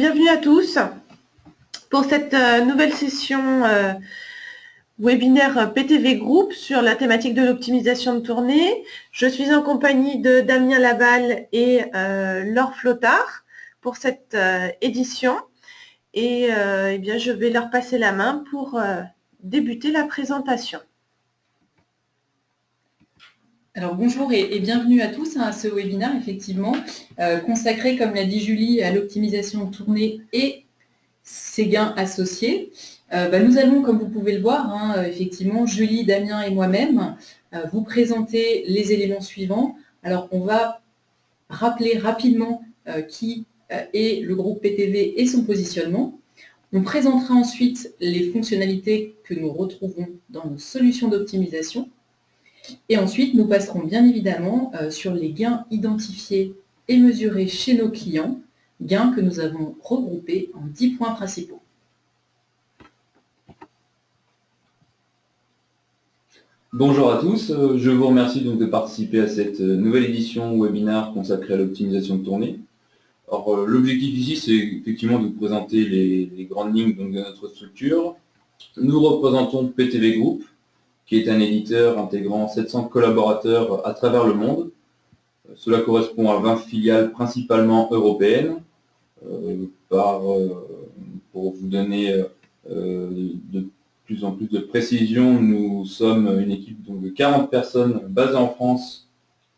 Bienvenue à tous pour cette nouvelle session webinaire PTV Group sur la thématique de l'optimisation de tournée. Je suis en compagnie de Damien Laval et Laure Flottard pour cette édition et eh bien, je vais leur passer la main pour débuter la présentation. Alors bonjour et bienvenue à tous à ce webinaire effectivement consacré, comme l'a dit Julie, à l'optimisation de tournée et ses gains associés. Nous allons, comme vous pouvez le voir, effectivement, Julie, Damien et moi-même, vous présenter les éléments suivants. Alors on va rappeler rapidement qui est le groupe PTV et son positionnement. On présentera ensuite les fonctionnalités que nous retrouvons dans nos solutions d'optimisation. Et ensuite, nous passerons bien évidemment sur les gains identifiés et mesurés chez nos clients, gains que nous avons regroupés en 10 points principaux. Bonjour à tous, je vous remercie donc de participer à cette nouvelle édition webinaire consacrée à l'optimisation de tournée. Alors l'objectif ici, c'est effectivement de vous présenter les grandes lignes donc, de notre structure. Nous représentons PTV Group, qui est un éditeur intégrant 700 collaborateurs à travers le monde. Cela correspond à 20 filiales principalement européennes. Pour vous donner de plus en plus de précision, nous sommes une équipe donc, de 40 personnes basées en France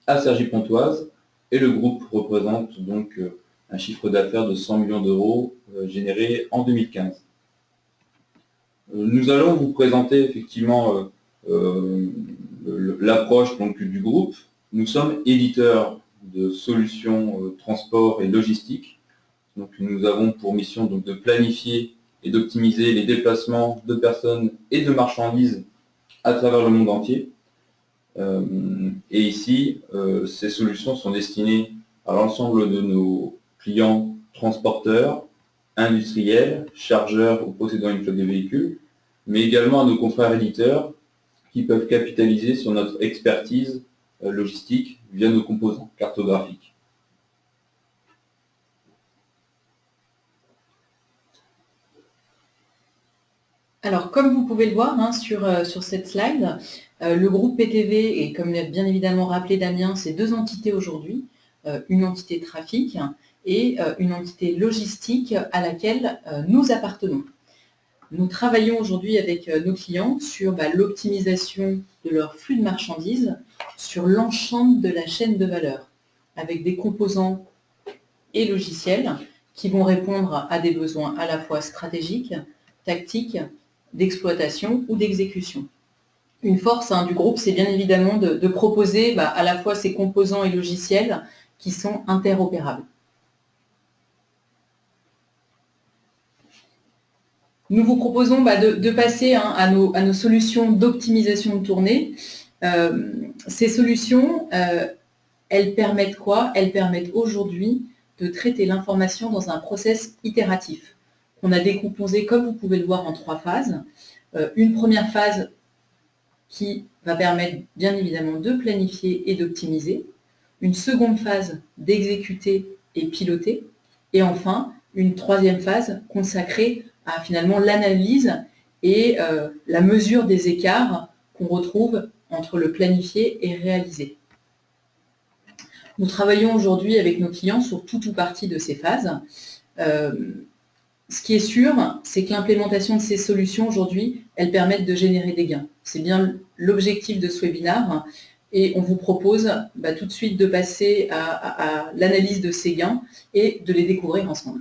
à Cergy-Pontoise et le groupe représente donc un chiffre d'affaires de 100 millions d'euros généré en 2015. Nous allons vous présenter effectivement l'approche du groupe. Nous sommes éditeurs de solutions transport et logistique. Donc, nous avons pour mission donc, de planifier et d'optimiser les déplacements de personnes et de marchandises à travers le monde entier. Et ici, ces solutions sont destinées à l'ensemble de nos clients transporteurs, industriels, chargeurs ou possédant une flotte de véhicules, mais également à nos confrères éditeurs qui peuvent capitaliser sur notre expertise logistique via nos composants cartographiques. Alors, comme vous pouvez le voir sur cette slide, le groupe PTV, et comme l'a bien évidemment rappelé Damien, c'est deux entités aujourd'hui, une entité trafic et une entité logistique à laquelle nous appartenons. Nous travaillons aujourd'hui avec nos clients sur l'optimisation de leur flux de marchandises sur l'ensemble de la chaîne de valeur, avec des composants et logiciels qui vont répondre à des besoins à la fois stratégiques, tactiques, d'exploitation ou d'exécution. Une force du groupe, c'est bien évidemment de proposer à la fois ces composants et logiciels qui sont interopérables. Nous vous proposons de passer à nos solutions d'optimisation de tournée. Ces solutions, elles permettent quoi? Elles permettent aujourd'hui de traiter l'information dans un process itératif. On a décomposé, comme vous pouvez le voir, en 3 phases. Une première phase qui va permettre bien évidemment de planifier et d'optimiser. Une seconde phase d'exécuter et piloter. Et enfin, une troisième phase consacrée à finalement l'analyse et la mesure des écarts qu'on retrouve entre le planifié et réalisé. Nous travaillons aujourd'hui avec nos clients sur tout ou partie de ces phases. Ce qui est sûr, c'est que l'implémentation de ces solutions aujourd'hui, elles permettent de générer des gains. C'est bien l'objectif de ce webinaire et on vous propose tout de suite de passer à l'analyse de ces gains et de les découvrir ensemble.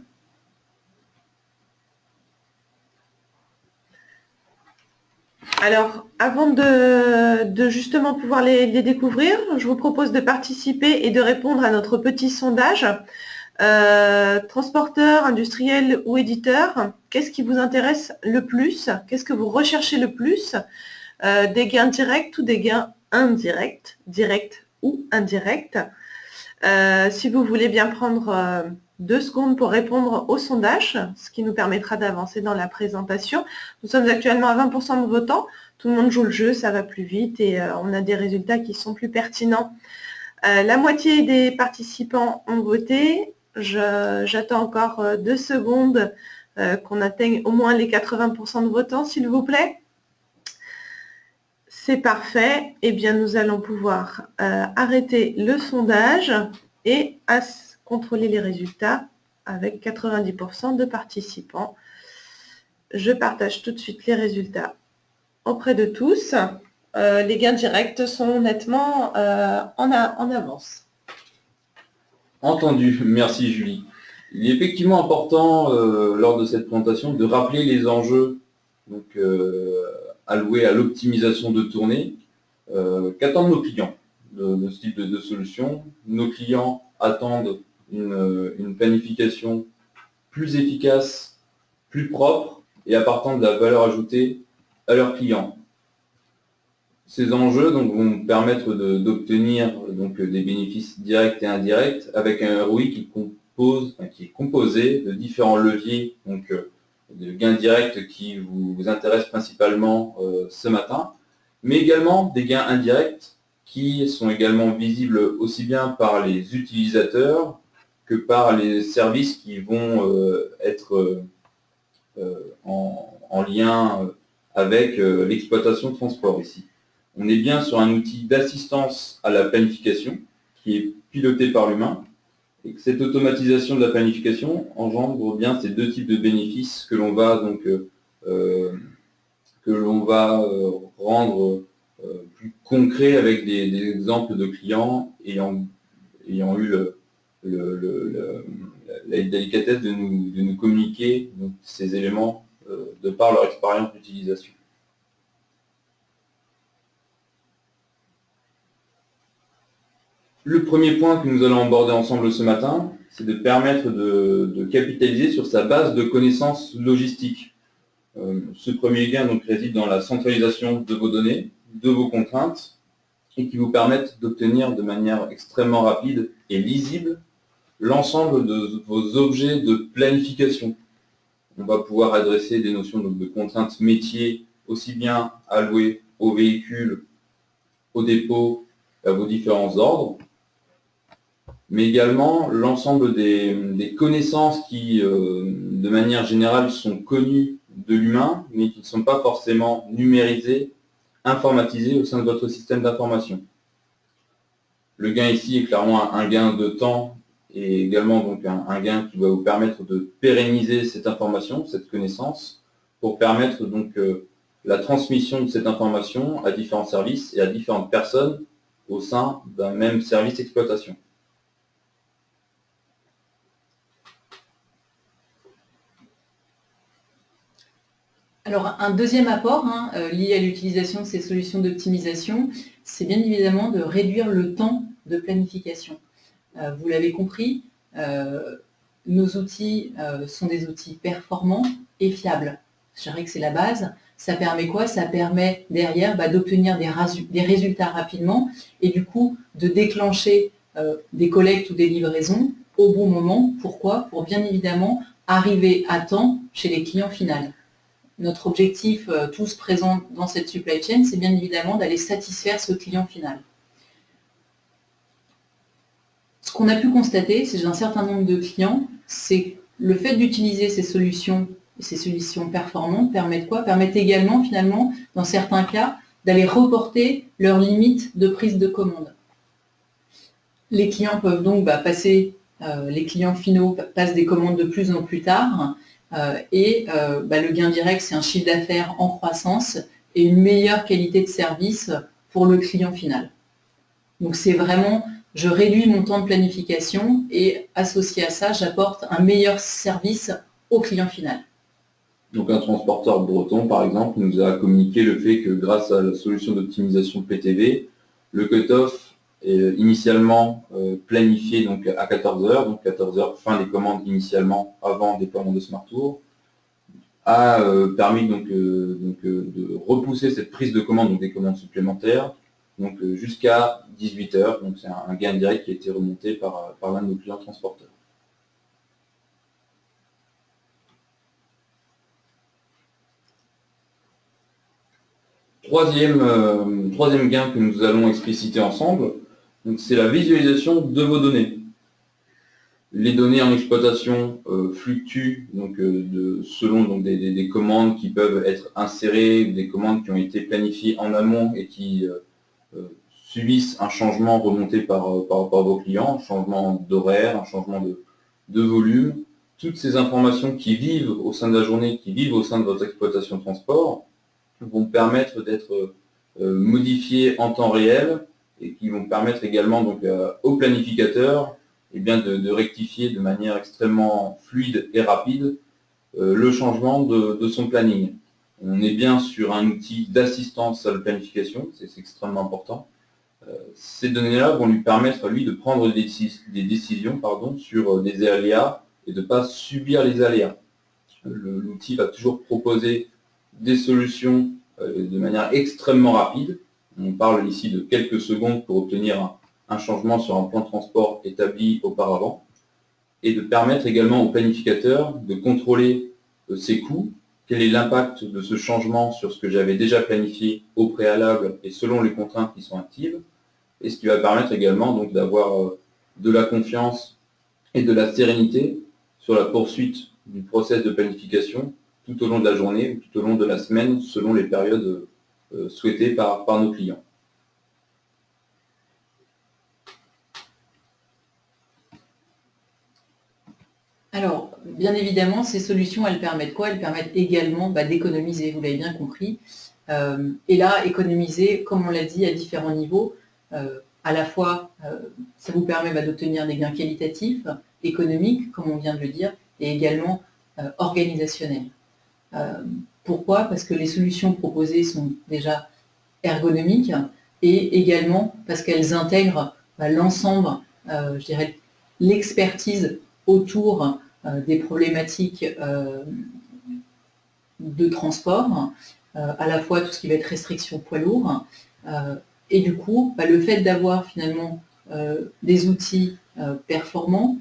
Alors, avant de justement pouvoir les découvrir, je vous propose de participer et de répondre à notre petit sondage. Transporteur, industriel ou éditeur, qu'est-ce qui vous intéresse le plus? Qu'est-ce que vous recherchez le plus? Des gains directs ou des gains indirects, directs ou indirects? Si vous voulez bien prendre 2 secondes pour répondre au sondage, ce qui nous permettra d'avancer dans la présentation. Nous sommes actuellement à 20% de votants. Tout le monde joue le jeu, ça va plus vite et on a des résultats qui sont plus pertinents. La moitié des participants ont voté J'attends encore 2 secondes qu'on atteigne au moins les 80% de votants, s'il vous plaît. C'est parfait. Eh bien, nous allons pouvoir arrêter le sondage et contrôler les résultats avec 90% de participants. Je partage tout de suite les résultats auprès de tous. Les gains directs sont nettement en avance. Entendu, merci Julie. Il est effectivement important lors de cette présentation de rappeler les enjeux donc, alloués à l'optimisation de tournée. Qu'attendent nos clients de ce type de solution? Nos clients attendent une planification plus efficace, plus propre et apportant de la valeur ajoutée à leurs clients. Ces enjeux donc, vont permettre d'obtenir des bénéfices directs et indirects avec un ROI qui est composé de différents leviers de gains directs qui vous intéressent principalement ce matin, mais également des gains indirects qui sont également visibles aussi bien par les utilisateurs que par les services qui vont être en lien avec l'exploitation de transport ici. On est bien sur un outil d'assistance à la planification qui est piloté par l'humain et que cette automatisation de la planification engendre bien ces deux types de bénéfices que l'on va rendre plus concrets avec des exemples de clients ayant eu la délicatesse de nous communiquer ces éléments de par leur expérience d'utilisation. Le premier point que nous allons aborder ensemble ce matin, c'est de permettre de capitaliser sur sa base de connaissances logistiques. Ce premier gain réside dans la centralisation de vos données, de vos contraintes, et qui vous permettent d'obtenir de manière extrêmement rapide et lisible l'ensemble de vos objets de planification. On va pouvoir adresser des notions de contraintes métiers aussi bien allouées aux véhicules, aux dépôts, à vos différents ordres, mais également l'ensemble des connaissances qui, de manière générale, sont connues de l'humain, mais qui ne sont pas forcément numérisées, informatisées au sein de votre système d'information. Le gain ici est clairement un gain de temps et également un gain qui va vous permettre de pérenniser cette information, cette connaissance, pour permettre la transmission de cette information à différents services et à différentes personnes au sein d'un même service d'exploitation. Alors, un deuxième apport lié à l'utilisation de ces solutions d'optimisation, c'est bien évidemment de réduire le temps de planification. Vous l'avez compris, nos outils sont des outils performants et fiables. Je dirais que c'est la base. Ça permet quoi? Ça permet derrière d'obtenir des résultats rapidement et du coup de déclencher des collectes ou des livraisons au bon moment. Pourquoi? Pour bien évidemment arriver à temps chez les clients finaux. Notre objectif, tous présents dans cette supply chain, c'est bien évidemment d'aller satisfaire ce client final. Ce qu'on a pu constater chez un certain nombre de clients, c'est le fait d'utiliser ces solutions performantes permettent quoi? Permettent également, finalement, dans certains cas, d'aller reporter leurs limites de prise de commande. Les clients peuvent donc les clients finaux passent des commandes de plus en plus tard. Le gain direct, c'est un chiffre d'affaires en croissance et une meilleure qualité de service pour le client final. Donc c'est vraiment, je réduis mon temps de planification et associé à ça, j'apporte un meilleur service au client final. Donc un transporteur breton, par exemple, nous a communiqué le fait que grâce à la solution d'optimisation PTV, le cut-off est initialement planifié à 14h, donc 14h fin des commandes initialement avant le déploiement de SmartTour, a permis de repousser cette prise de commande, des commandes supplémentaires, jusqu'à 18h. Donc c'est un gain direct qui a été remonté par l'un de nos clients transporteurs. Troisième gain que nous allons expliciter ensemble, c'est la visualisation de vos données. Les données en exploitation fluctuent donc, selon donc, des commandes qui peuvent être insérées, des commandes qui ont été planifiées en amont et qui subissent un changement remonté par vos clients, un changement d'horaire, un changement de volume. Toutes ces informations qui vivent au sein de la journée, qui vivent au sein de votre exploitation de transport, vont permettre d'être modifiées en temps réel et qui vont permettre également donc, au planificateur de rectifier de manière extrêmement fluide et rapide le changement de son planning. On est bien sur un outil d'assistance à la planification, c'est extrêmement important. Ces données-là vont lui permettre, lui, de prendre des décisions sur des aléas et de ne pas subir les aléas. L'outil va toujours proposer des solutions de manière extrêmement rapide. On parle ici de quelques secondes pour obtenir un changement sur un plan de transport établi auparavant et de permettre également au planificateur de contrôler ses coûts, quel est l'impact de ce changement sur ce que j'avais déjà planifié au préalable et selon les contraintes qui sont actives, et ce qui va permettre également donc d'avoir de la confiance et de la sérénité sur la poursuite du process de planification tout au long de la journée ou tout au long de la semaine selon les périodes souhaitées par nos clients. Alors, bien évidemment, ces solutions, elles permettent quoi? Elles permettent également d'économiser, vous l'avez bien compris. Et là, économiser, comme on l'a dit, à différents niveaux. À la fois, ça vous permet d'obtenir des gains qualitatifs, économiques, comme on vient de le dire, et également organisationnels. Pourquoi? Parce que les solutions proposées sont déjà ergonomiques et également parce qu'elles intègrent l'ensemble, je dirais, l'expertise autour des problématiques de transport, à la fois tout ce qui va être restriction poids lourd, et du coup, le fait d'avoir finalement des outils performants,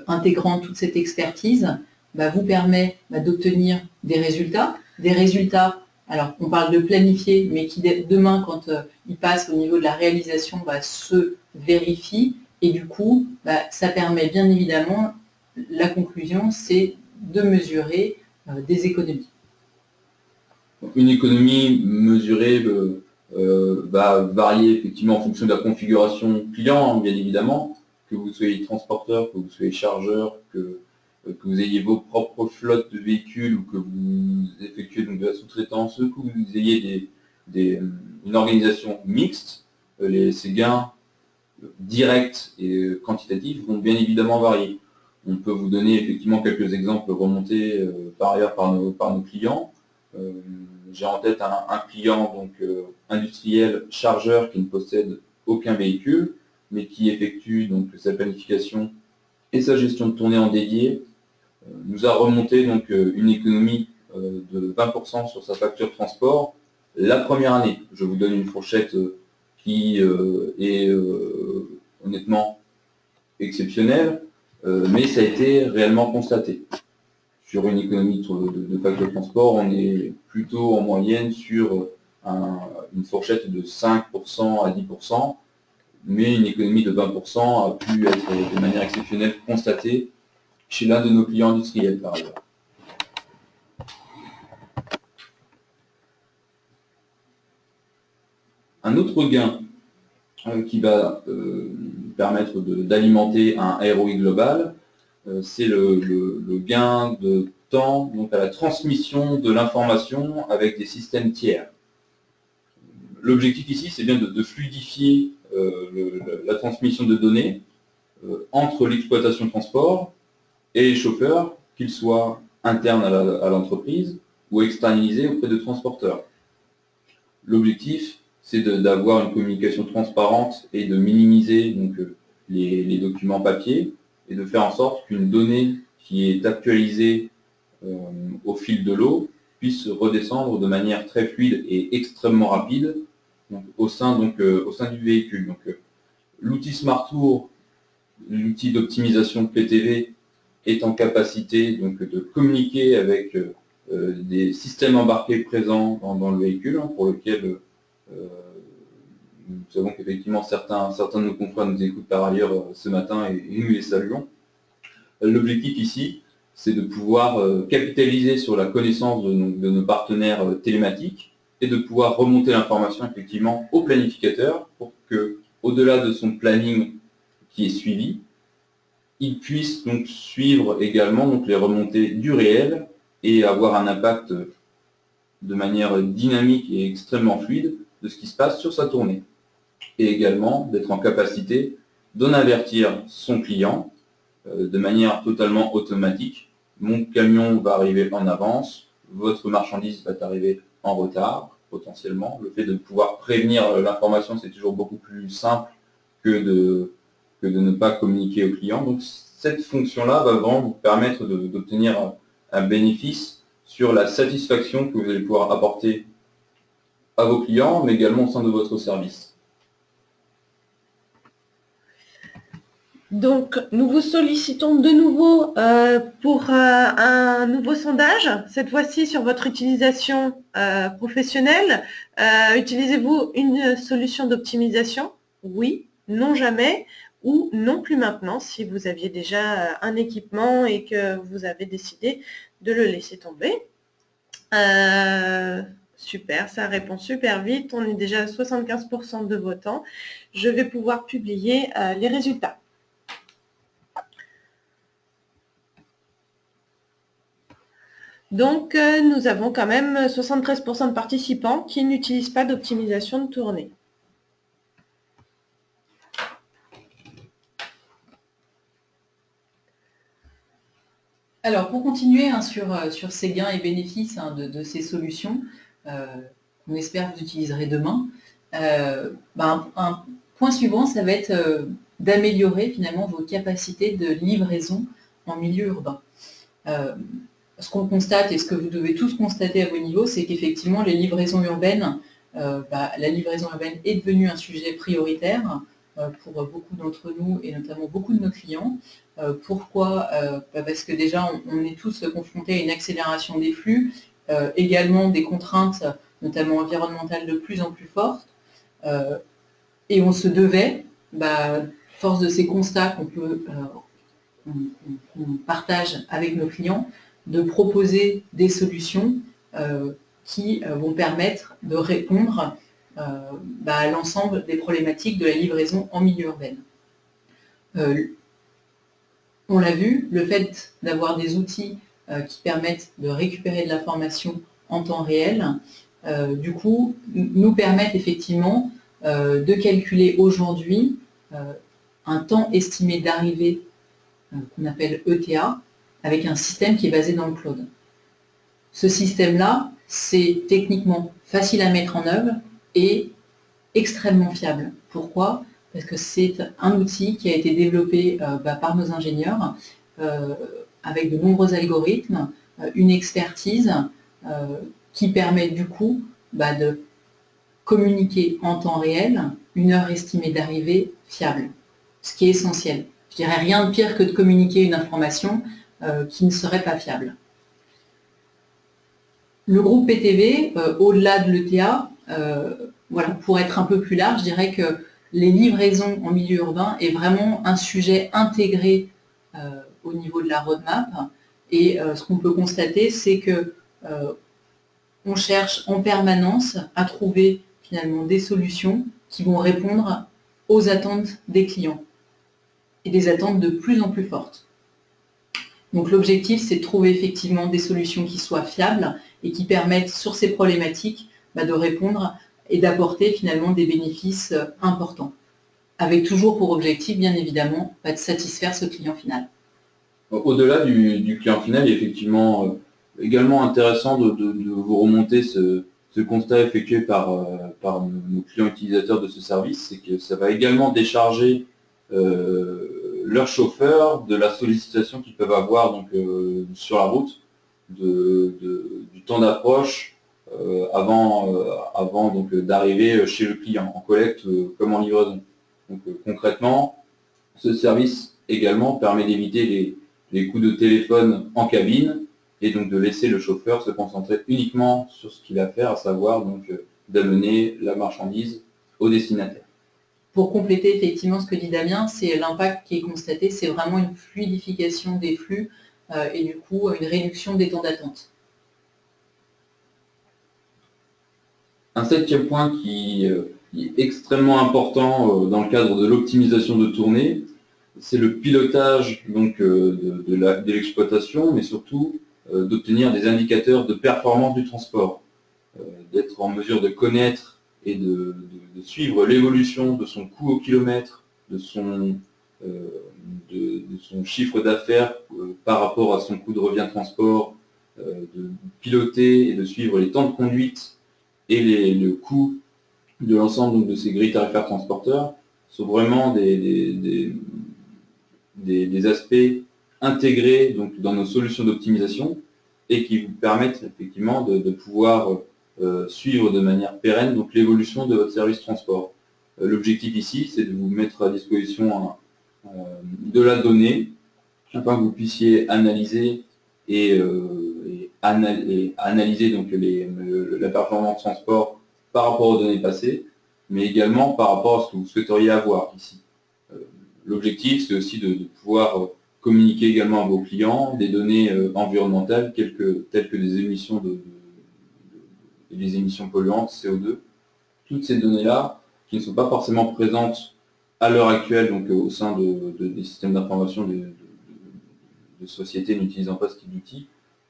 intégrant toute cette expertise, vous permet d'obtenir des résultats. Alors on parle de planifier, mais qui demain, quand il passe au niveau de la réalisation, se vérifie. Et du coup, ça permet bien évidemment, la conclusion, c'est de mesurer des économies. Une économie mesurée va varier effectivement en fonction de la configuration client, bien évidemment, que vous soyez transporteur, que vous soyez chargeur, que vous ayez vos propres flottes de véhicules ou que vous effectuez donc de la sous-traitance, que vous ayez une organisation mixte, ces gains directs et quantitatifs vont bien évidemment varier. On peut vous donner effectivement quelques exemples remontés par ailleurs par nos clients. J'ai en tête un client donc, industriel chargeur qui ne possède aucun véhicule, mais qui effectue donc sa planification et sa gestion de tournée en dédié, nous a remonté donc une économie de 20% sur sa facture de transport la première année. Je vous donne une fourchette qui est honnêtement exceptionnelle, mais ça a été réellement constaté. Sur une économie de facture de transport, on est plutôt en moyenne sur une fourchette de 5% à 10%, mais une économie de 20% a pu être de manière exceptionnelle constatée chez l'un de nos clients industriels par ailleurs. Un autre gain qui va permettre d'alimenter un ROI global, c'est le gain de temps donc à la transmission de l'information avec des systèmes tiers. L'objectif ici, c'est bien de fluidifier la transmission de données entre l'exploitation transport et les chauffeurs, qu'ils soient internes à l'entreprise ou externalisés auprès de transporteurs. L'objectif, c'est d'avoir une communication transparente et de minimiser donc, les documents papier et de faire en sorte qu'une donnée qui est actualisée au fil de l'eau puisse redescendre de manière très fluide et extrêmement rapide donc, au sein du véhicule. Donc, l'outil SmartTour, l'outil d'optimisation de PTV, est en capacité donc, de communiquer avec des systèmes embarqués présents dans le véhicule pour lequel Nous savons qu'effectivement certains de nos confrères nous écoutent par ailleurs ce matin et nous les saluons. L'objectif ici, c'est de pouvoir capitaliser sur la connaissance de nos partenaires télématiques et de pouvoir remonter l'information effectivement au planificateur pour que, au-delà de son planning qui est suivi, il puisse donc suivre également donc, les remontées du réel et avoir un impact de manière dynamique et extrêmement fluide de ce qui se passe sur sa tournée. Et également d'être en capacité d'en avertir son client de manière totalement automatique. Mon camion va arriver en avance, votre marchandise va arriver en retard, potentiellement. Le fait de pouvoir prévenir l'information, c'est toujours beaucoup plus simple que de ne pas communiquer au client. Donc cette fonction-là va vraiment vous permettre d'obtenir un bénéfice sur la satisfaction que vous allez pouvoir apporter à vos clients, mais également au sein de votre service. Donc, nous vous sollicitons de nouveau pour un nouveau sondage, cette fois-ci sur votre utilisation professionnelle. Utilisez-vous une solution d'optimisation? Oui, non jamais, ou non plus maintenant, si vous aviez déjà un équipement et que vous avez décidé de le laisser tomber. Super, ça répond super vite. On est déjà à 75% de votants. Je vais pouvoir publier les résultats. Donc, nous avons quand même 73% de participants qui n'utilisent pas d'optimisation de tournée. Alors, pour continuer sur ces gains et bénéfices de ces solutions, qu'on espère que vous utiliserez demain, un point suivant, ça va être d'améliorer finalement vos capacités de livraison en milieu urbain. Ce qu'on constate et ce que vous devez tous constater à vos niveaux, c'est qu'effectivement, les livraisons urbaines, la livraison urbaine est devenue un sujet prioritaire pour beaucoup d'entre nous et notamment beaucoup de nos clients. Pourquoi? Parce que déjà, on est tous confrontés à une accélération des flux, également des contraintes, notamment environnementales, de plus en plus fortes. Et on se devait, force de ces constats qu'on partage avec nos clients, de proposer des solutions qui vont permettre de répondre à l'ensemble des problématiques de la livraison en milieu urbain. On l'a vu, le fait d'avoir des outils qui permettent de récupérer de l'information en temps réel, du coup, nous permettent effectivement de calculer aujourd'hui un temps estimé d'arrivée qu'on appelle ETA, avec un système qui est basé dans le cloud. Ce système-là, c'est techniquement facile à mettre en œuvre et extrêmement fiable. Pourquoi? Parce que c'est un outil qui a été développé par nos ingénieurs avec de nombreux algorithmes, une expertise qui permet du coup de communiquer en temps réel une heure estimée d'arrivée fiable, ce qui est essentiel. Je dirais rien de pire que de communiquer une information qui ne serait pas fiable. Le groupe PTV, au-delà de l'ETA, pour être un peu plus large, je dirais que les livraisons en milieu urbain est vraiment un sujet intégré au niveau de la roadmap. Et ce qu'on peut constater, c'est que on cherche en permanence à trouver finalement des solutions qui vont répondre aux attentes des clients et des attentes de plus en plus fortes. Donc l'objectif, c'est de trouver effectivement des solutions qui soient fiables et qui permettent sur ces problématiques de répondre et d'apporter finalement des bénéfices importants, avec toujours pour objectif, bien évidemment, de satisfaire ce client final. Au-delà du client final, il est effectivement également intéressant de vous remonter ce constat effectué par nos clients utilisateurs de ce service, c'est que ça va également décharger leurs chauffeurs de la sollicitation qu'ils peuvent avoir donc, sur la route, du temps d'approche avant donc d'arriver chez le client, en collecte comme en livraison. Donc concrètement, ce service également permet d'éviter les coups de téléphone en cabine et donc de laisser le chauffeur se concentrer uniquement sur ce qu'il a à faire, à savoir donc d'amener la marchandise au destinataire. Pour compléter effectivement ce que dit Damien, c'est l'impact qui est constaté, c'est vraiment une fluidification des flux et du coup une réduction des temps d'attente. Un septième point qui est extrêmement important dans le cadre de l'optimisation de tournée, c'est le pilotage donc, de l'exploitation, mais surtout d'obtenir des indicateurs de performance du transport, d'être en mesure de connaître et de suivre l'évolution de son coût au kilomètre, de son chiffre d'affaires par rapport à son coût de revient transport, de piloter et de suivre les temps de conduite et le coût de l'ensemble de ces grilles tarifaires transporteurs sont vraiment des aspects intégrés donc, dans nos solutions d'optimisation et qui vous permettent effectivement de pouvoir suivre de manière pérenne donc l'évolution de votre service transport. L'objectif ici, c'est de vous mettre à disposition de la donnée afin que vous puissiez analyser et analyser donc la performance transport par rapport aux données passées, mais également par rapport à ce que vous souhaiteriez avoir ici. L'objectif, c'est aussi de pouvoir communiquer également à vos clients des données environnementales telles que des émissions des émissions polluantes, CO2. Toutes ces données-là, qui ne sont pas forcément présentes à l'heure actuelle donc, au sein des systèmes d'information de sociétés n'utilisant pas ce type d'outils,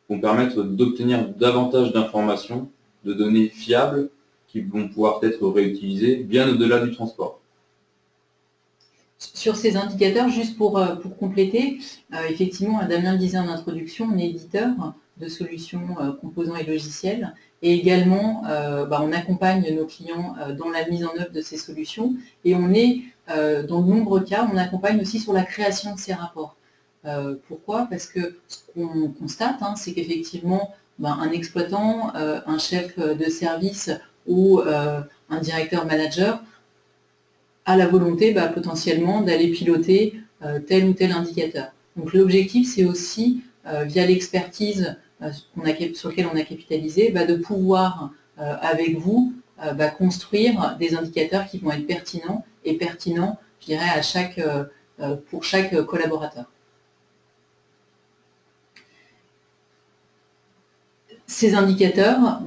vont permettre d'obtenir davantage d'informations, de données fiables qui vont pouvoir être réutilisées bien au-delà du transport. Sur ces indicateurs, juste pour compléter, effectivement, Damien le disait en introduction, on est éditeur de solutions composants et logiciels et également on accompagne nos clients dans la mise en œuvre de ces solutions et on est, dans de nombreux cas, on accompagne aussi sur la création de ces rapports. Pourquoi? Parce que ce qu'on constate, c'est qu'effectivement, un exploitant, un chef de service ou un directeur manager a la volonté potentiellement d'aller piloter tel ou tel indicateur. Donc l'objectif, c'est aussi, via l'expertise sur laquelle on a capitalisé, de pouvoir, avec vous, construire des indicateurs qui vont être pertinents, je dirais, pour chaque collaborateur. Ces indicateurs,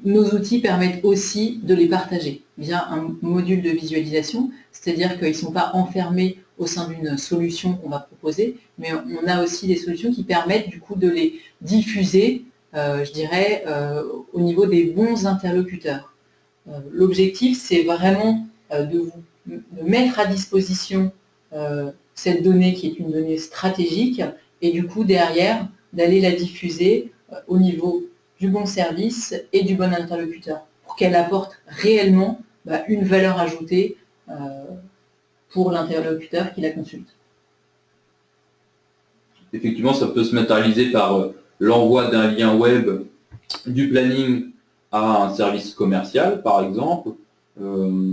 nos outils permettent aussi de les partager via un module de visualisation, c'est-à-dire qu'ils ne sont pas enfermés au sein d'une solution qu'on va proposer, mais on a aussi des solutions qui permettent du coup de les diffuser, je dirais, au niveau des bons interlocuteurs. L'objectif, c'est vraiment de mettre à disposition cette donnée qui est une donnée stratégique et du coup derrière d'aller la diffuser au niveau du bon service et du bon interlocuteur, pour qu'elle apporte réellement une valeur ajoutée pour l'interlocuteur qui la consulte. Effectivement, ça peut se matérialiser par l'envoi d'un lien web du planning à un service commercial, par exemple.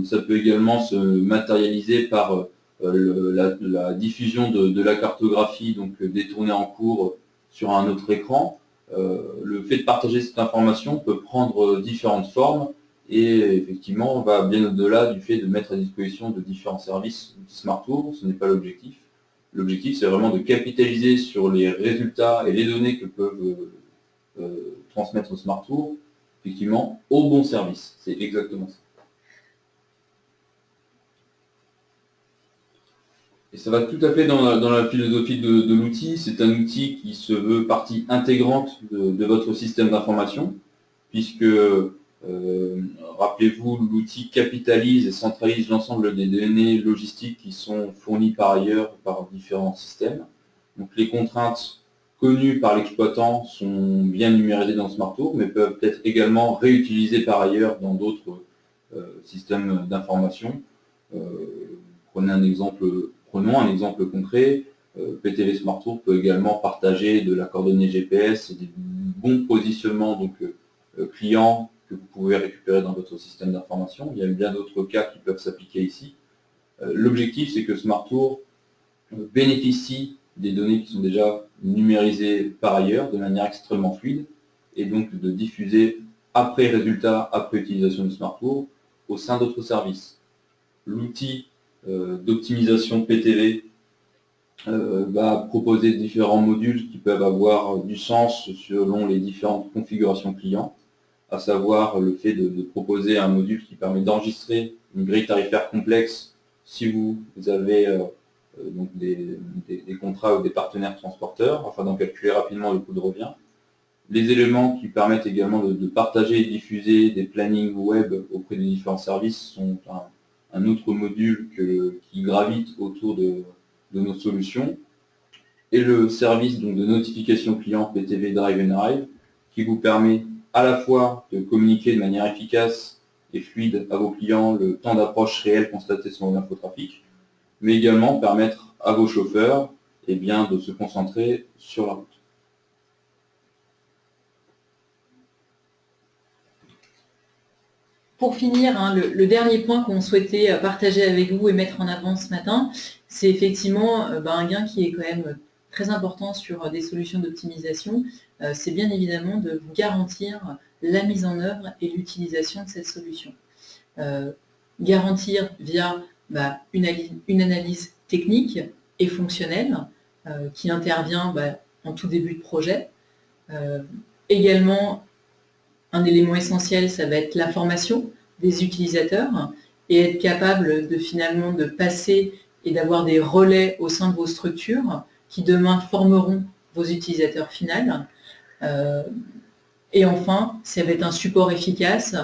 Ça peut également se matérialiser par la diffusion de la cartographie, donc détournée en cours sur un autre écran. Le fait de partager cette information peut prendre différentes formes et effectivement va bien au-delà du fait de mettre à disposition de différents services SmartTour. Ce n'est pas l'objectif. L'objectif, c'est vraiment de capitaliser sur les résultats et les données que peuvent transmettre SmartTour, effectivement, au bon service. C'est exactement ça. Et ça va tout à fait dans la philosophie de l'outil. C'est un outil qui se veut partie intégrante de votre système d'information, puisque, rappelez-vous, l'outil capitalise et centralise l'ensemble des données logistiques qui sont fournies par ailleurs par différents systèmes. Donc les contraintes connues par l'exploitant sont bien numérisées dans SmartTour, mais peuvent être également réutilisées par ailleurs dans d'autres systèmes d'information. Prenons un exemple concret. PTV SmartTour peut également partager de la coordonnée GPS et des bons positionnements donc, clients que vous pouvez récupérer dans votre système d'information. Il y a bien d'autres cas qui peuvent s'appliquer ici. L'objectif, c'est que SmartTour bénéficie des données qui sont déjà numérisées par ailleurs de manière extrêmement fluide et donc de diffuser après résultat, après utilisation de SmartTour, au sein d'autres services. L'outil d'optimisation PTV va proposer différents modules qui peuvent avoir du sens selon les différentes configurations clients, à savoir le fait de proposer un module qui permet d'enregistrer une grille tarifaire complexe si vous avez donc des contrats ou des partenaires transporteurs, afin d'en calculer rapidement le coût de revient. Les éléments qui permettent également de partager et diffuser des plannings web auprès des différents services sont un autre module qui gravite autour de nos solutions. Et le service donc, de notification client PTV Drive and Arrive, qui vous permet à la fois de communiquer de manière efficace et fluide à vos clients le temps d'approche réel constaté sur l'infotrafic, mais également permettre à vos chauffeurs de se concentrer sur la route. Pour finir, le dernier point qu'on souhaitait partager avec vous et mettre en avant ce matin, c'est effectivement un gain qui est quand même très important sur des solutions d'optimisation. C'est bien évidemment de vous garantir la mise en œuvre et l'utilisation de cette solution. Garantir via une analyse technique et fonctionnelle qui intervient en tout début de projet. Également, un élément essentiel, ça va être la formation des utilisateurs et être capable finalement de passer et d'avoir des relais au sein de vos structures qui demain formeront vos utilisateurs finaux. Et enfin, ça va être un support efficace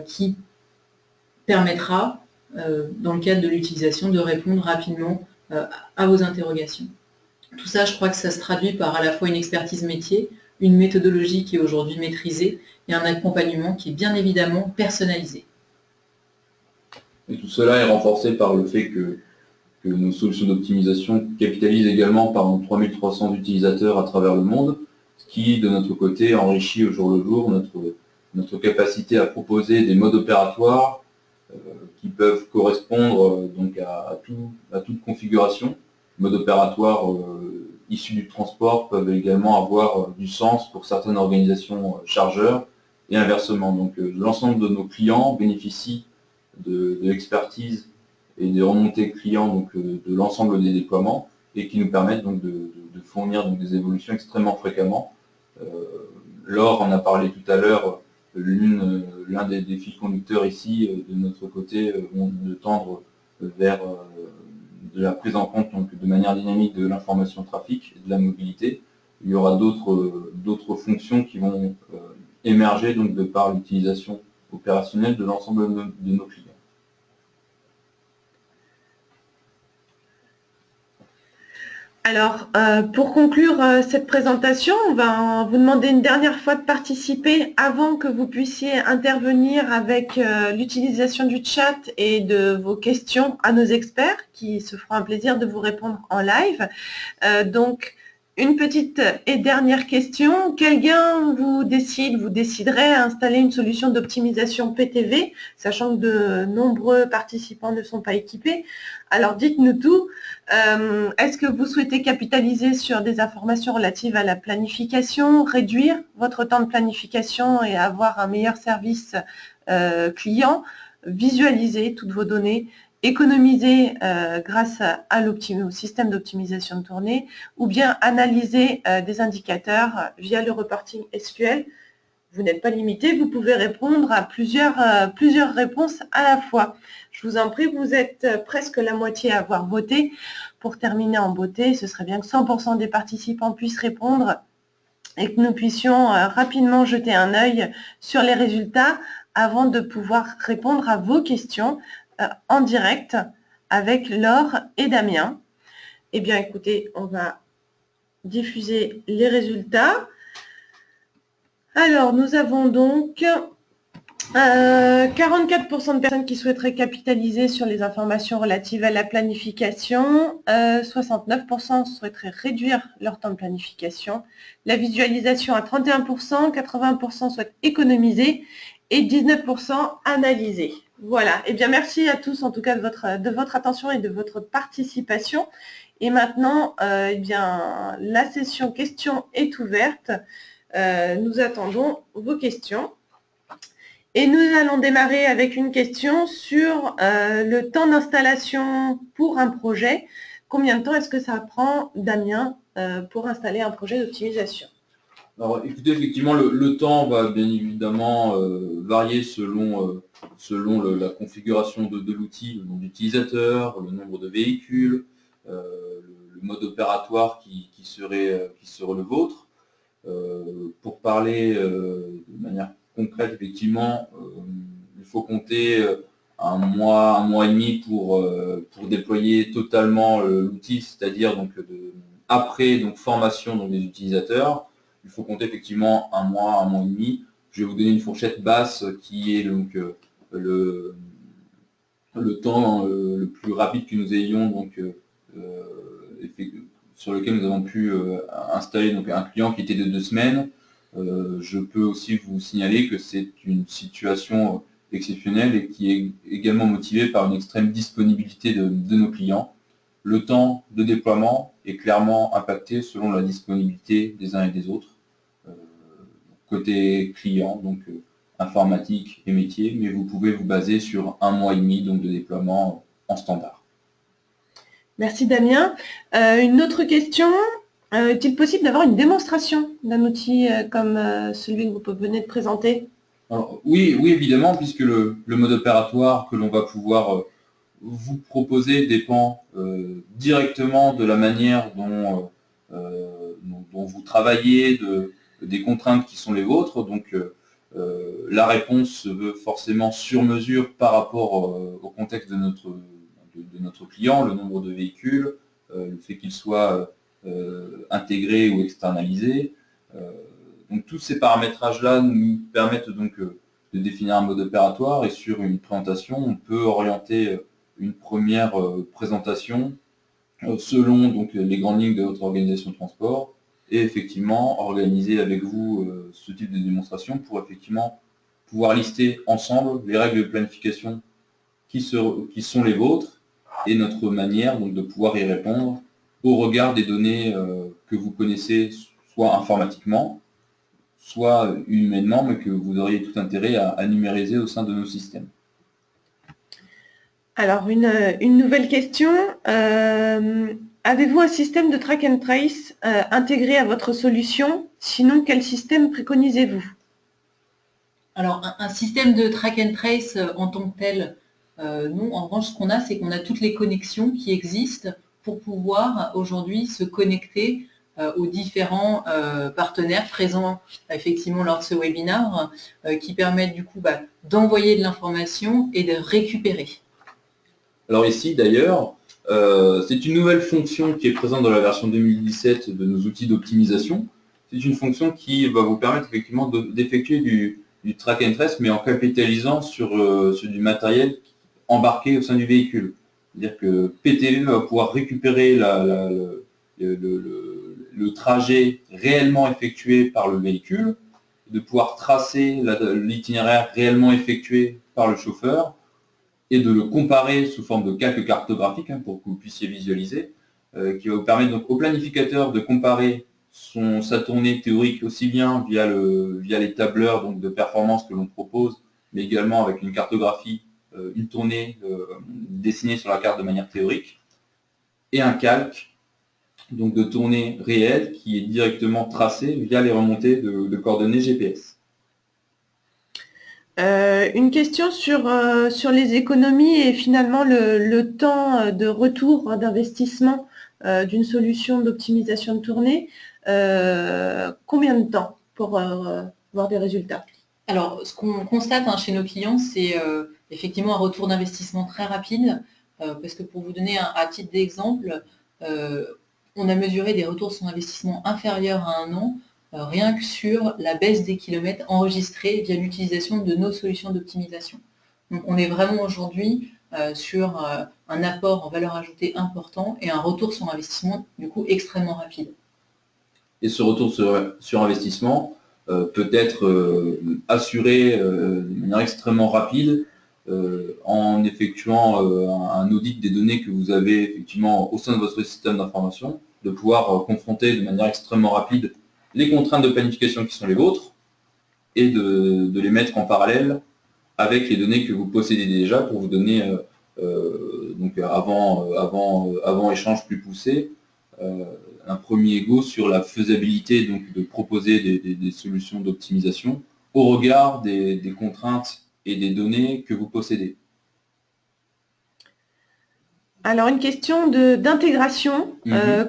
qui permettra, dans le cadre de l'utilisation, de répondre rapidement à vos interrogations. Tout ça, je crois que ça se traduit par à la fois une expertise métier, une méthodologie qui est aujourd'hui maîtrisée et un accompagnement qui est bien évidemment personnalisé. Et tout cela est renforcé par le fait que nos solutions d'optimisation capitalisent également par nos 3300 utilisateurs à travers le monde, ce qui, de notre côté, enrichit au jour le jour notre capacité à proposer des modes opératoires qui peuvent correspondre donc à toute configuration. Les modes opératoires issus du transport peuvent également avoir du sens pour certaines organisations chargeurs et inversement. Donc l'ensemble de nos clients bénéficient de l'expertise et des remontées clients donc, de l'ensemble des déploiements et qui nous permettent donc de fournir donc, des évolutions extrêmement fréquemment. Laure en a parlé tout à l'heure, l'un des fils conducteurs ici de notre côté de tendre vers de la prise en compte donc, de manière dynamique de l'information trafic et de la mobilité. Il y aura d'autres fonctions qui vont émerger donc, de par l'utilisation opérationnelle de l'ensemble de nos clients. Alors, pour conclure cette présentation, on va vous demander une dernière fois de participer avant que vous puissiez intervenir avec l'utilisation du chat et de vos questions à nos experts qui se feront un plaisir de vous répondre en live. Donc, une petite et dernière question. Quel gain vous déciderez à installer une solution d'optimisation PTV, sachant que de nombreux participants ne sont pas équipés? Alors, dites-nous tout. Est-ce que vous souhaitez capitaliser sur des informations relatives à la planification, réduire votre temps de planification et avoir un meilleur service client, visualiser toutes vos données, économiser grâce au système d'optimisation de tournée, ou bien analyser des indicateurs via le reporting SQL? Vous n'êtes pas limité, vous pouvez répondre à plusieurs réponses à la fois. Je vous en prie, vous êtes presque la moitié à avoir voté. Pour terminer en beauté, ce serait bien que 100% des participants puissent répondre et que nous puissions rapidement jeter un œil sur les résultats avant de pouvoir répondre à vos questions en direct avec Laure et Damien. Eh bien, écoutez, on va diffuser les résultats. Alors, nous avons donc 44% de personnes qui souhaiteraient capitaliser sur les informations relatives à la planification, 69% souhaiteraient réduire leur temps de planification, la visualisation à 31%, 80% souhaitent économiser et 19% analyser. Voilà, et bien merci à tous en tout cas de votre attention et de votre participation. Et maintenant, la session questions est ouverte. Nous attendons vos questions. Et nous allons démarrer avec une question sur le temps d'installation pour un projet. Combien de temps est-ce que ça prend, Damien, pour installer un projet d'optimisation? Alors écoutez, effectivement, le temps va bien évidemment varier selon la configuration de l'outil, le nombre d'utilisateurs, le nombre de véhicules, le mode opératoire qui serait le vôtre. Pour parler de manière concrète, effectivement, il faut compter un mois et demi pour déployer totalement l'outil, c'est-à-dire donc après formation donc, des utilisateurs. Il faut compter effectivement un mois et demi. Je vais vous donner une fourchette basse qui est donc le temps le plus rapide que nous ayons donc sur lequel nous avons pu installer donc un client qui était de 2 semaines. Je peux aussi vous signaler que c'est une situation exceptionnelle et qui est également motivée par une extrême disponibilité de nos clients. Le temps de déploiement est clairement impacté selon la disponibilité des uns et des autres. Côté client, donc informatique et métier, mais vous pouvez vous baser sur un mois et demi donc, de déploiement en standard. Merci Damien. Une autre question, est-il possible d'avoir une démonstration d'un outil comme celui que vous venez de présenter? Alors, oui, évidemment, puisque le mode opératoire que l'on va pouvoir vous proposer dépend directement de la manière dont vous travaillez, des contraintes qui sont les vôtres. Donc la réponse se veut forcément sur mesure par rapport au contexte de notre client, le nombre de véhicules, le fait qu'il soit intégré ou externalisé. Donc tous ces paramétrages-là nous permettent donc de définir un mode opératoire et sur une présentation, on peut orienter une première présentation selon donc, les grandes lignes de votre organisation de transport et effectivement organiser avec vous ce type de démonstration pour effectivement pouvoir lister ensemble les règles de planification qui sont les vôtres et notre manière donc, de pouvoir y répondre au regard des données que vous connaissez soit informatiquement, soit humainement, mais que vous auriez tout intérêt à numériser au sein de nos systèmes. Alors, une nouvelle question. Avez-vous un système de track and trace intégré à votre solution? Sinon, quel système préconisez-vous? Alors, un système de track and trace en tant que tel, nous, en revanche, ce qu'on a, c'est qu'on a toutes les connexions qui existent pour pouvoir aujourd'hui se connecter aux différents partenaires présents effectivement lors de ce webinaire qui permettent du coup d'envoyer de l'information et de récupérer. Alors ici d'ailleurs, c'est une nouvelle fonction qui est présente dans la version 2017 de nos outils d'optimisation. C'est une fonction qui va vous permettre effectivement d'effectuer du track and trace, mais en capitalisant sur du matériel embarqué au sein du véhicule. C'est-à-dire que PTV va pouvoir récupérer le trajet réellement effectué par le véhicule, de pouvoir tracer l'itinéraire réellement effectué par le chauffeur et de le comparer sous forme de calque cartographique pour que vous puissiez visualiser, qui va vous permettre donc au planificateur de comparer sa tournée théorique aussi bien via les tableurs donc, de performance que l'on propose, mais également avec une cartographie, une tournée dessinée sur la carte de manière théorique, et un calque donc de tournée réelle qui est directement tracé via les remontées de coordonnées GPS. Une question sur les économies et finalement le temps de retour d'investissement d'une solution d'optimisation de tournée. Combien de temps pour voir des résultats? Alors, ce qu'on constate chez nos clients, c'est effectivement un retour d'investissement très rapide, parce que pour vous donner à titre d'exemple, on a mesuré des retours sur investissement inférieurs à 1 an, rien que sur la baisse des kilomètres enregistrés via l'utilisation de nos solutions d'optimisation. Donc on est vraiment aujourd'hui sur un apport en valeur ajoutée important et un retour sur investissement du coup extrêmement rapide. Et ce retour sur investissement peut être assuré de manière extrêmement rapide en effectuant un audit des données que vous avez effectivement au sein de votre système d'information, de pouvoir confronter de manière extrêmement rapide les contraintes de planification qui sont les vôtres et de les mettre en parallèle avec les données que vous possédez déjà pour vous donner, donc avant échange plus poussé, un premier go sur la faisabilité donc, de proposer des solutions d'optimisation au regard des contraintes et des données que vous possédez. Alors, une question d'intégration.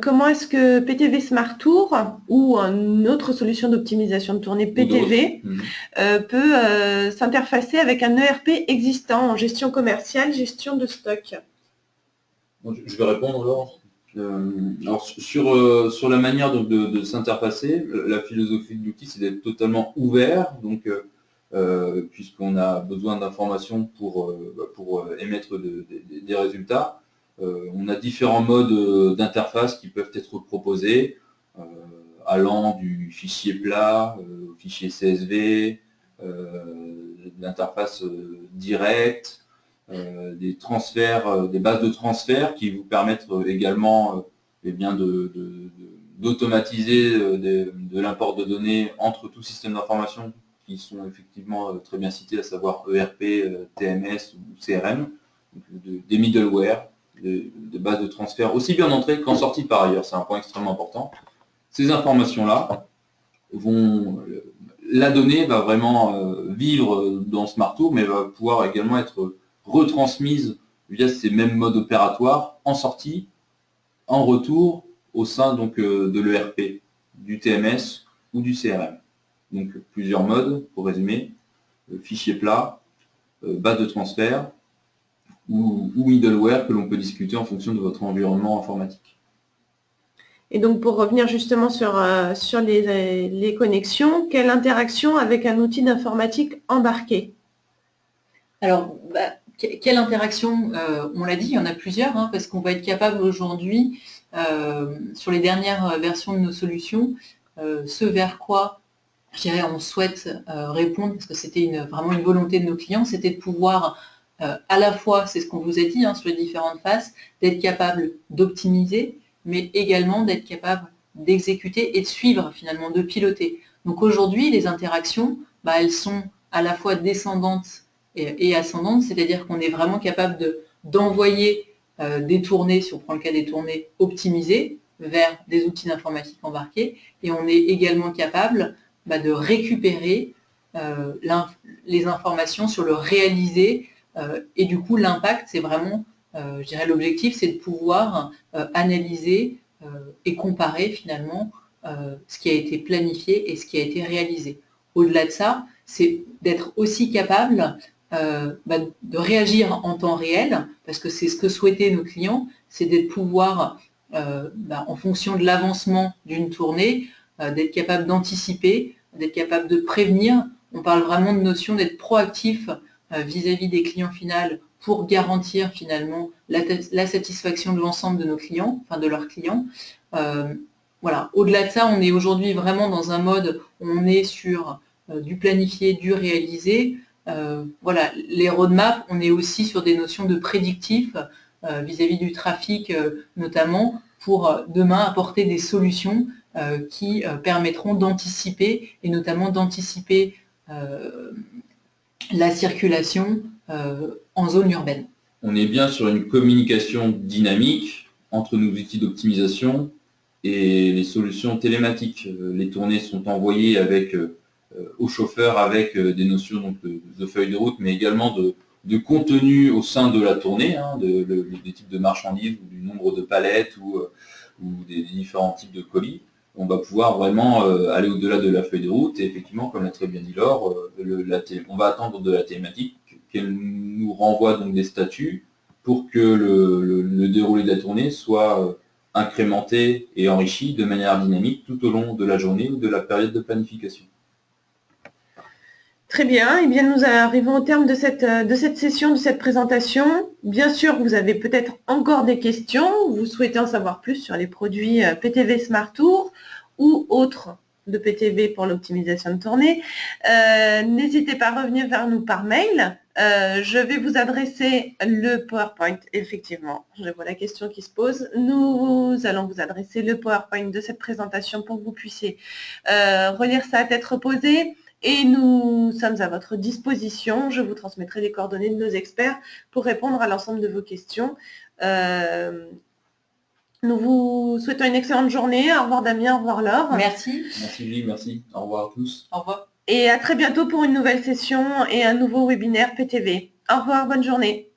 Comment est-ce que PTV Smart Tour ou une autre solution d'optimisation de tournée PTV peut s'interfacer avec un ERP existant en gestion commerciale, gestion de stock? Bon, je vais répondre alors. Alors sur la manière de s'interfacer, la philosophie de l'outil, c'est d'être totalement ouvert, donc puisqu'on a besoin d'informations pour émettre des résultats. On a différents modes d'interface qui peuvent être proposés, allant du fichier plat au fichier CSV, l'interface directe, des transferts, des bases de transfert qui vous permettent également d'automatiser de l'import de données entre tous systèmes d'information qui sont effectivement très bien cités, à savoir ERP, TMS ou CRM, donc des middleware, des bases de transfert aussi bien entrée qu'en sortie par ailleurs, c'est un point extrêmement important. Ces informations-là la donnée va vraiment vivre dans SmartTour, mais va pouvoir également être retransmise via ces mêmes modes opératoires en sortie, en retour au sein donc, de l'ERP, du TMS ou du CRM. Donc plusieurs modes, pour résumer, fichier plat, base de transfert ou middleware que l'on peut discuter en fonction de votre environnement informatique. Et donc pour revenir justement sur les connexions, quelle interaction avec un outil d'informatique embarqué? Alors, quelle interaction? On l'a dit, il y en a plusieurs, hein, parce qu'on va être capable aujourd'hui, sur les dernières versions de nos solutions, ce vers quoi je dirais on souhaite répondre, parce que c'était vraiment une volonté de nos clients, c'était de pouvoir à la fois, c'est ce qu'on vous a dit hein, sur les différentes phases, d'être capable d'optimiser, mais également d'être capable d'exécuter et de suivre finalement, de piloter. Donc aujourd'hui, les interactions, elles sont à la fois descendantes et ascendantes, c'est-à-dire qu'on est vraiment capable d'envoyer des tournées, si on prend le cas des tournées optimisées, vers des outils d'informatique embarqués, et on est également capable de récupérer les informations sur le réalisé, et du coup l'impact, c'est vraiment, je dirais l'objectif, c'est de pouvoir analyser et comparer finalement ce qui a été planifié et ce qui a été réalisé. Au-delà de ça, c'est d'être aussi capable de réagir en temps réel, parce que c'est ce que souhaitaient nos clients, c'est d'être pouvoir, en fonction de l'avancement d'une tournée, d'être capable d'anticiper, d'être capable de prévenir. On parle vraiment de notion d'être proactif vis-à-vis des clients finaux pour garantir finalement la satisfaction de l'ensemble de nos clients, enfin de leurs clients. Voilà. Au-delà de ça, on est aujourd'hui vraiment dans un mode où on est sur du planifié, du réalisé. Voilà, les roadmaps, on est aussi sur des notions de prédictif vis-à-vis du trafic notamment, pour demain apporter des solutions qui permettront d'anticiper, et notamment d'anticiper la circulation en zone urbaine. On est bien sur une communication dynamique entre nos outils d'optimisation et les solutions télématiques. Les tournées sont envoyées aux chauffeurs avec des notions donc, de feuilles de route, mais également de contenu au sein de la tournée, hein, des types de marchandises, ou du nombre de palettes ou des différents types de colis. On va pouvoir vraiment aller au-delà de la feuille de route, et effectivement, comme l'a très bien dit Laure, on va attendre de la thématique qu'elle nous renvoie donc des statuts pour que le déroulé de la tournée soit incrémenté et enrichi de manière dynamique tout au long de la journée ou de la période de planification. Très bien, eh bien nous arrivons au terme de cette session, de cette présentation. Bien sûr, vous avez peut-être encore des questions, vous souhaitez en savoir plus sur les produits PTV Smart Tour ou autres de PTV pour l'optimisation de tournée. N'hésitez pas à revenir vers nous par mail. Je vais vous adresser le PowerPoint, effectivement, je vois la question qui se pose. Nous allons vous adresser le PowerPoint de cette présentation pour que vous puissiez relire ça à tête reposée. Et nous sommes à votre disposition. Je vous transmettrai les coordonnées de nos experts pour répondre à l'ensemble de vos questions. Nous vous souhaitons une excellente journée. Au revoir Damien, au revoir Laure. Merci. Merci Julie, merci. Au revoir à tous. Au revoir. Et à très bientôt pour une nouvelle session et un nouveau webinaire PTV. Au revoir, bonne journée.